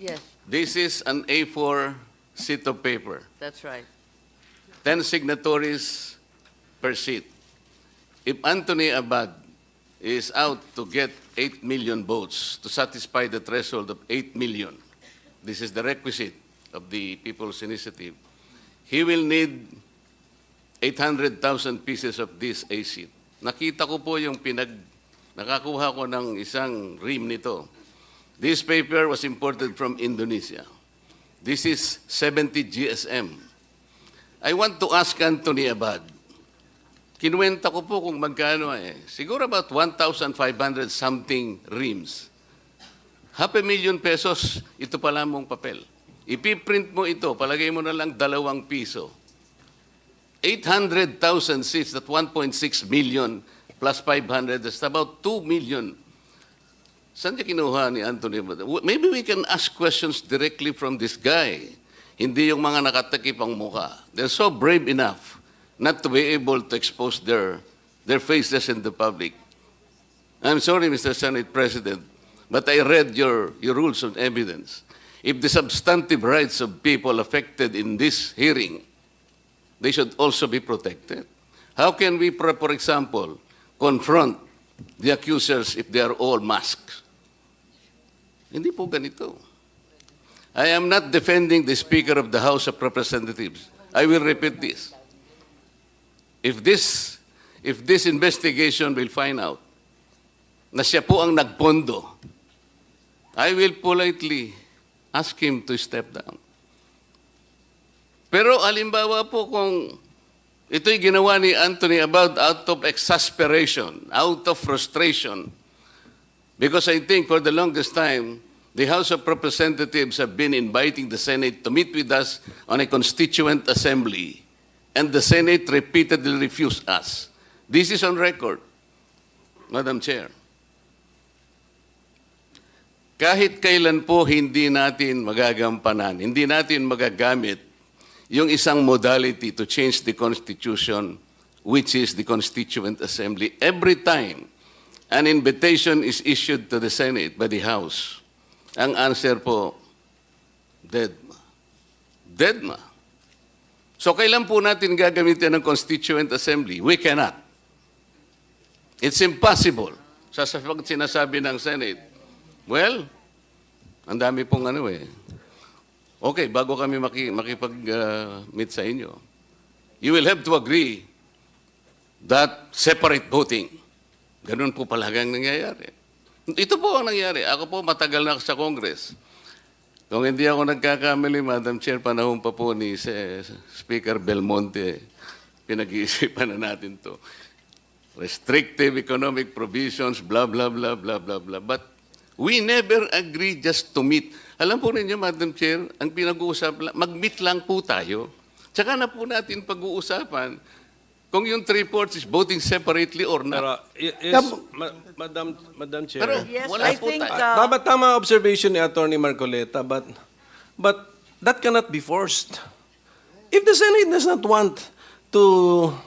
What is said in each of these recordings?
Yes, This is an A4 sheet of paper. that's right. 10 signatories per sheet. If Anthony Abad is out to get 8 million votes to satisfy the threshold of 8 million, this is the requisite of the People's Initiative, he will need 800,000 pieces of this A sheet. Nakita ko po yung nakakuha ko ng isang ream nito. This paper was imported from Indonesia. This is 70 GSM. I want to ask Anthony Abad. Kinuwenta ko po kung magkano Siguro about 1,500 something reams. ₱500,000 pesos, ito pa lamang papel. Ipiprint mo ito, palagay mo na lang ₱2. 800,000 seats, that 1.6 million plus 500, that's about 2 million. Saan niya kinuha ni Anthony Abad? Maybe we can ask questions directly from this guy. Hindi yung mga nakatakip ang mukha. They're so brave enough not to be able to expose their faces in the public. I'm sorry, Mr. Senate President, but I read your rules of evidence. If the substantive rights of people affected in this hearing, they should also be protected. How can we, for example, confront the accusers if they are all masked? Hindi po ganito. I am not defending the Speaker of the House of Representatives. I will repeat this. If this investigation will find out na siya po ang nagpondo, I will politely ask him to step down. Pero halimbawa po kung ito'y ginawa ni Anthony Abad out of exasperation, out of frustration, because I think for the longest time, the House of Representatives have been inviting the Senate to meet with us on a Constituent Assembly, and the Senate repeatedly refused us. This is on record, Madam Chair. Kahit kailan po hindi natin magagampanan, hindi natin magagamit yung isang modality to change the Constitution, which is the Constituent Assembly. Every time an invitation is issued to the Senate by the House, ang answer po, dead ma. Dead ma. So kailan po natin gagamitin ng Constituent Assembly? We cannot. It's impossible. Sa sinasabi ng Senate, well, ang dami pong Okay, bago kami makipag-meet sa inyo, you will have to agree that separate voting. Ganun po palagang nangyayari. Ito po ang nangyari. Ako po matagal na sa Congress. Kung hindi ako nagkakamali, Madam Chair, panahon pa po ni Speaker Belmonte, pinag-iisipan na natin to. Restrictive economic provisions, blah, blah, blah, blah, blah, blah. But we never agree just to meet. Alam po ninyo, Madam Chair, ang pinag-uusap, mag-meet lang po tayo. Tsaka na po natin pag-uusapan kung yung 3/4 is voting separately or not. Yes, Madam Chair. Pero Yes, wala I po think tayo. Tama observation ni Attorney Marcoleta, but that cannot be forced. If the Senate does not want to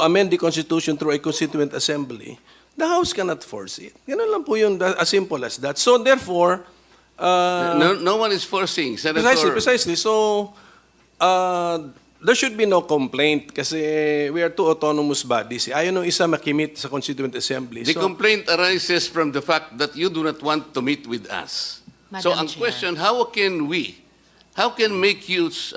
amend the Constitution through a Constituent Assembly, the House cannot force it. Ganun lang po yun, as simple as that. So therefore, No one is forcing, Senator. precisely. So, there should be no complaint kasi we are two autonomous bodies. Ayaw nung isa makimit sa Constituent Assembly. The complaint arises from the fact that you do not want to meet with us. So Madam ang Chair. question, how can we make use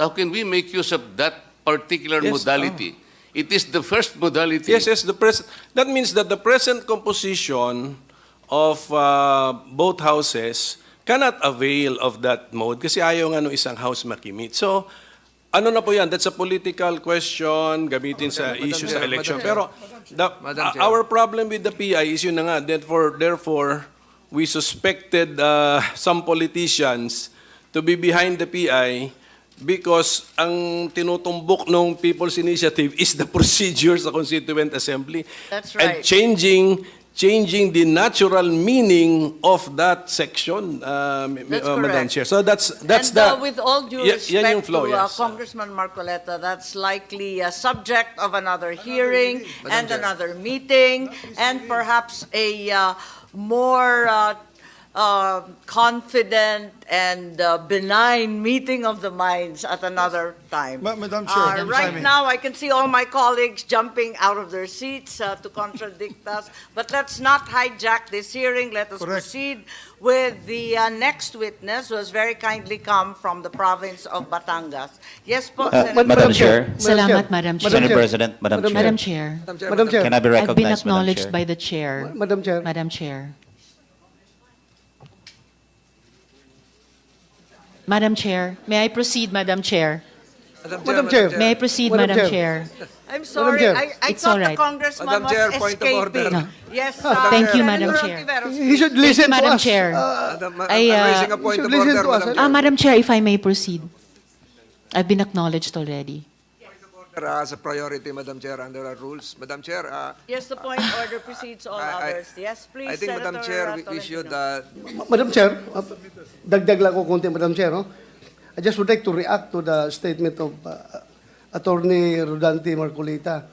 of that particular Yes, modality? It is the first modality. Yes, that means that the present composition of both houses cannot avail of that mode kasi ayaw nga nung isang house makimit. So, ano na po yan? That's a political question, gamitin sa issue sa election. Pero our problem with the PI is yun na nga. Therefore, we suspected some politicians to be behind the PI because ang tinutumbok ng People's Initiative is the procedure sa Constituent Assembly. That's right. And changing the natural meaning of that section, Madam correct. Chair. So that's and with all due yan yung respect flow, to yes. Congressman Marcoleta, that's likely a subject of another hearing and another meeting, and perhaps a more confident and benign meeting of the minds at another time. Madam Chair, if I Right may. now, I can see all my colleagues jumping out of their seats to contradict us, but let's not hijack this hearing. Let us Correct. proceed with the next witness, who has very kindly come from the province of Batangas. Yes po, Senator. Madam Chair. Salamat, Madam Chair. Senate President, Madam Chair. Madam Chair, Madam Chair. Can I be I've been recognized, Madam acknowledged Chair? by the Chair. Madam Chair. Madam Chair. Madam Chair, may I proceed, Madam Chair? Madam Chair. May I proceed, Madam Madam Chair. Chair? I'm sorry, Chair. I It's thought all the right. congressman Madam was Chair, point of order. escaping. No. Yes, Thank you, Senator Madam Chair. Ontiveros, He should please. listen to Madam us. Chair. I'm I, raising a point you of should listen order, to us, Madam eh? Chair. Madam Chair, if I may proceed. I've been acknowledged already. As a priority, Madam Chair, under our rules. Madam Chair, Yes, the point of order precedes all others. Yes, please, I think, Senator Madam Chair, we should, Tolentino. Madam Chair, dagdag lang ko konti, Madam Chair. No? I just would like to react to the statement of Attorney Rodante Marcoleta.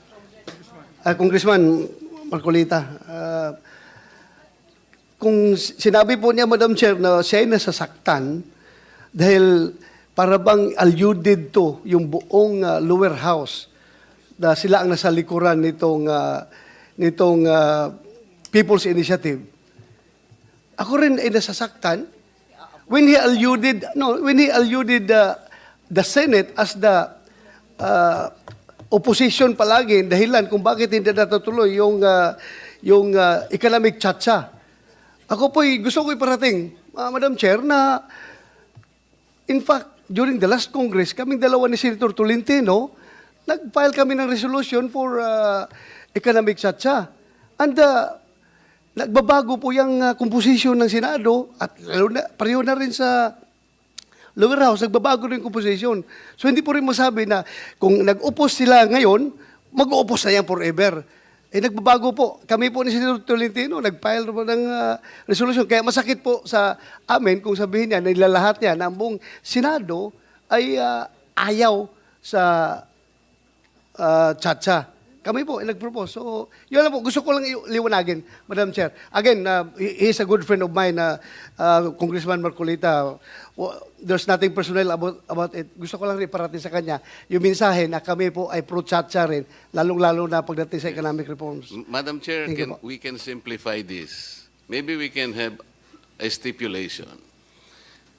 Congressman Marcoleta. Kung sinabi po niya, Madam Chair, na siya ay nasasaktan dahil para bang alluded to yung buong lower house na sila ang nasa likuran nitong People's Initiative. Ako rin ay nasasaktan when he alluded the Senate as the opposition palagi, dahilan kung bakit hindi natutuloy yung economic chacha. Ako po'y gusto ko iparating, Madam Chair, na in fact, during the last Congress, kaming dalawa ni Senator Tolentino, nag-file kami ng resolution for economic chacha. And nagbabago po yung composition ng Senado at lalo na, pareho na rin sa lower house, nagbabago rin yung composition. So hindi po rin masabi na kung nag-opos sila ngayon, mag-opos na yan forever. Nagbabago po. Kami po ni Senator Tolentino, nag-file po ng resolution. Kaya masakit po sa amin kung sabihin niya, nilalahat niya na ang buong Senado ay ayaw sa chacha. Kami po, nag-propose. So, yun lang po. Gusto ko lang liwanagin, Madam Chair. Again, he is a good friend of mine, Congressman Marcoleta. There's nothing personal about it. Gusto ko lang iparating sa kanya yung mensahe na kami po ay pro-chacha rin, lalong-lalo na pagdating sa economic reforms. Madam Chair, Thank you po. we can simplify this. Maybe we can have a stipulation.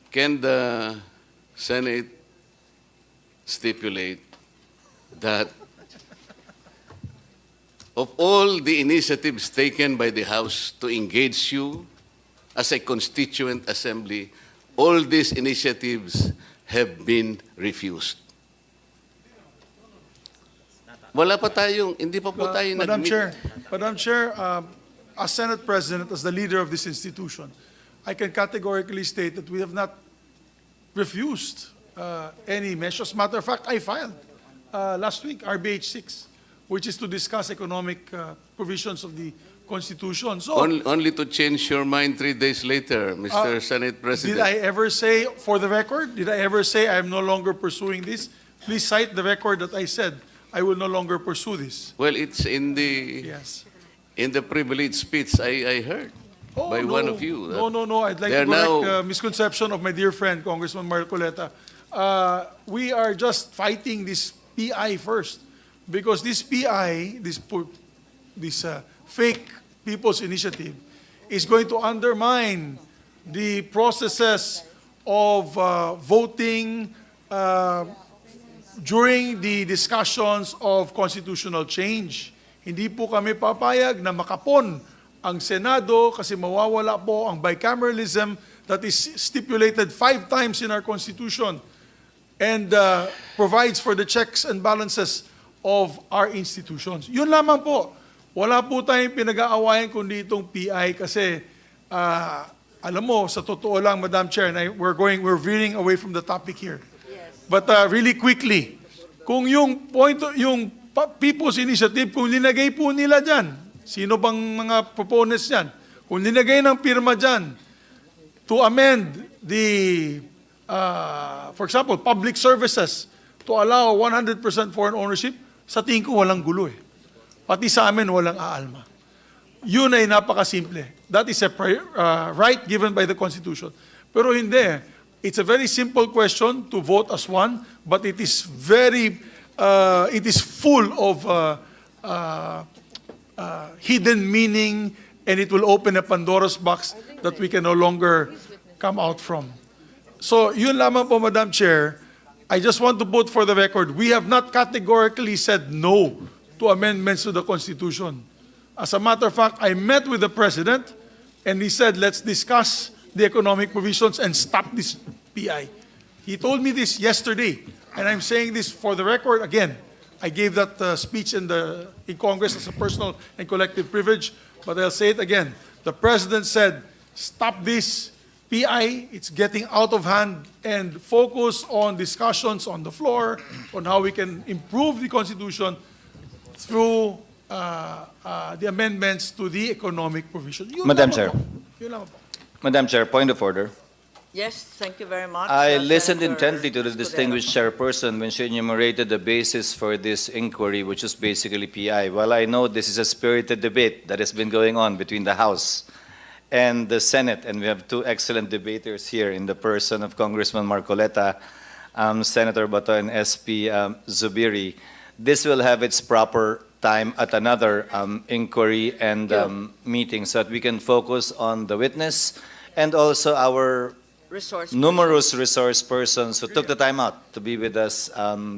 Can the Senate stipulate that of all the initiatives taken by the House to engage you as a constituent assembly, all these initiatives have been refused? Wala pa tayong, hindi pa po tayo Madam nag-meet. Madam Chair, as Senate President, as the leader of this institution, I can categorically state that we have not refused any measures. As a matter of fact, I filed last week RBH 6, which is to discuss economic provisions of the Constitution. So, Only to change your mind 3 days later, Mr. Senate President. did I ever say, for the record, did I ever say I am no longer pursuing this? Please cite the record that I said I will no longer pursue this. Well, it's in the Yes. privileged speech I heard by no. one of you. No. I'd like They're to correct now- misconception of my dear friend, Congressman Marcoleta. We are just fighting this PI first. Because this PI, this fake People's Initiative, is going to undermine the processes of voting during the discussions of constitutional change. Hindi po kami papayag na makapon ang Senado kasi mawawala po ang bicameralism that is stipulated 5 times in our Constitution and provides for the checks and balances of our institutions. Yun lamang po. Wala po tayong pinag-aawayan kundi itong PI kasi alam mo, sa totoo lang, Madam Chair, we're veering away from the topic here. But really quickly, kung yung People's Initiative, kung linagay po nila dyan, sino bang mga proponents dyan? Kung linagay ng pirma dyan to amend the, for example, public services to allow 100% foreign ownership, sa tingin ko walang gulo eh. Pati sa amin walang aalma. yun ay napakasimple. That is a right given by the Constitution. Pero hindi. It's a very simple question to vote as one, but it is full of hidden meaning, and it will open a Pandora's box that we can no longer come out from. So, yun lamang po, Madam Chair. I just want to put for the record, we have not categorically said no to amendments to the Constitution. As a matter of fact, I met with the President, and he said, let's discuss the economic provisions and stop this PI. He told me this yesterday, and I'm saying this for the record again. I gave that speech in Congress as a personal and collective privilege, but I'll say it again. The President said, stop this PI, it's getting out of hand, and focus on discussions on the floor on how we can improve the Constitution through the amendments to the economic provision. Yun Madam lamang Chair. po. Yun lamang po. Madam Chair, point of order. Yes, thank you very much. I listened Senator intently to the Escudero. distinguished chairperson when she enumerated the basis for this inquiry, which is basically PI. While I know this is a spirited debate that has been going on between the House and the Senate, and we have two excellent debaters here in the person of Congressman Marcoleta, Senator Bato, and SP Zubiri, this will have its proper time at another inquiry and meeting so that we can focus on the witness and also our numerous resource persons who took the time out to be with us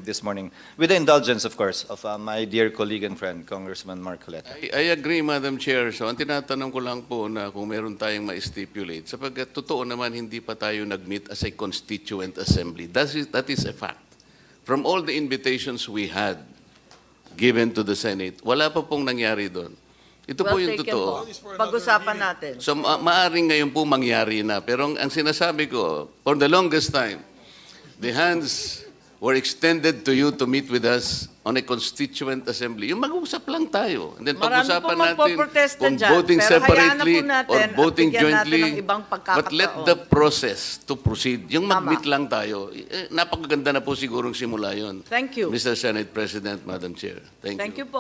this morning. With the indulgence, of course, of my dear colleague and friend, Congressman Marcoleta. I agree, Madam Chair. So, ang tinatanong ko lang po na kung meron tayong ma-stipulate, sapagkat totoo naman hindi pa tayo nag-meet as a Constituent Assembly. That is a fact. From all the invitations we had given to the Senate, wala pa pong nangyari doon. Ito po yung taken totoo. po. Pag-usapan natin. So, maaring ngayon po mangyari na. Pero ang sinasabi ko, for the longest time, the hands were extended to you to meet with us on a Constituent Assembly. Yung mag-usap lang tayo. And then Marami pag-usapan pong natin magpoprotesta kung dyan. voting Pero hayaan na separately po natin or at voting bigyan natin jointly. ng ibang But let pagkakataon. the process to proceed. Yung Tama. mag-meet lang tayo, napakaganda na po sigurong simula yun. Thank you. Mr. Senate President, Madam Chair. Thank you. Thank you po.